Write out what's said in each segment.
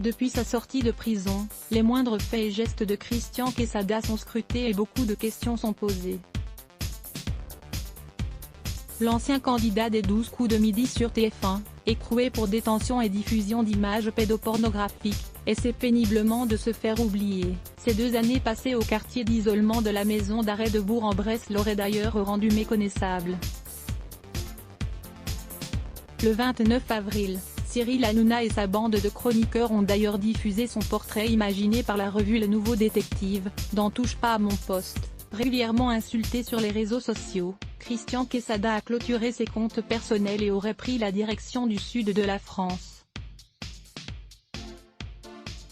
Depuis sa sortie de prison, les moindres faits et gestes de Christian Quesada sont scrutés et beaucoup de questions sont posées. L'ancien candidat des 12 coups de midi sur TF1, écroué pour détention et diffusion d'images pédopornographiques, essaie péniblement de se faire oublier. Ces 2 années passées au quartier d'isolement de la maison d'arrêt de Bourg-en-Bresse l'auraient d'ailleurs rendu méconnaissable. Le 29 avril, Cyril Hanouna et sa bande de chroniqueurs ont d'ailleurs diffusé son portrait imaginé par la revue Le Nouveau Détective, dans Touche pas à mon poste. Régulièrement insulté sur les réseaux sociaux, Christian Quesada a clôturé ses comptes personnels et aurait pris la direction du sud de la France.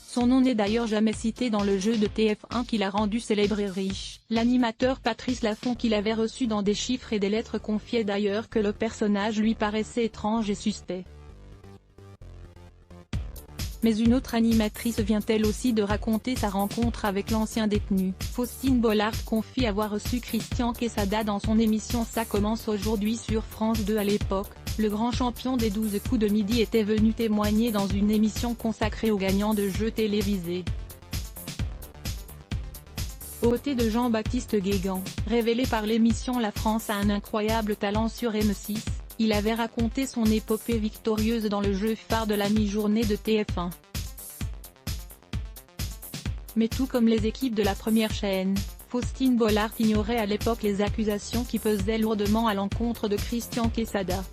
Son nom n'est d'ailleurs jamais cité dans le jeu de TF1 qui l'a rendu célèbre et riche. L'animateur Patrice Laffont qui l'avait reçu dans des chiffres et des lettres confiait d'ailleurs que le personnage lui paraissait étrange et suspect. Mais une autre animatrice vient elle aussi de raconter sa rencontre avec l'ancien détenu. Faustine Bollard confie avoir reçu Christian Quesada dans son émission Ça commence aujourd'hui sur France 2 à l'époque. Le grand champion des 12 coups de midi était venu témoigner dans une émission consacrée aux gagnants de jeux télévisés. Aux côtés de Jean-Baptiste Guégan, révélé par l'émission La France a un incroyable talent sur M6, il avait raconté son épopée victorieuse dans le jeu phare de la mi-journée de TF1. Mais tout comme les équipes de la première chaîne, Faustine Bollard ignorait à l'époque les accusations qui pesaient lourdement à l'encontre de Christian Quesada.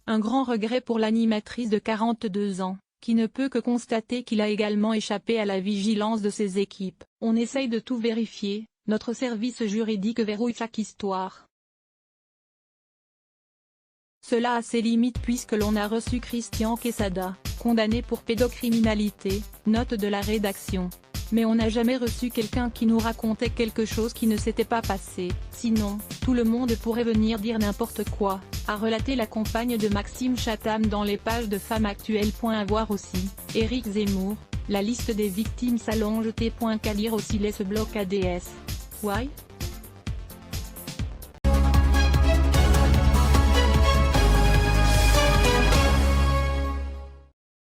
Un grand regret pour l'animatrice de 42 ans, qui ne peut que constater qu'il a également échappé à la vigilance de ses équipes. On essaye de tout vérifier, notre service juridique verrouille chaque histoire. Cela a ses limites puisque l'on a reçu Christian Quesada, condamné pour pédocriminalité, note de la rédaction. Mais on n'a jamais reçu quelqu'un qui nous racontait quelque chose qui ne s'était pas passé, sinon, tout le monde pourrait venir dire n'importe quoi, a relaté la compagne de Maxime Chatham dans les pages de FemmeActuelle. À voir aussi, Éric Zemmour, la liste des victimes s'allonge. Qu'à lire aussi les blocs ADS. Why?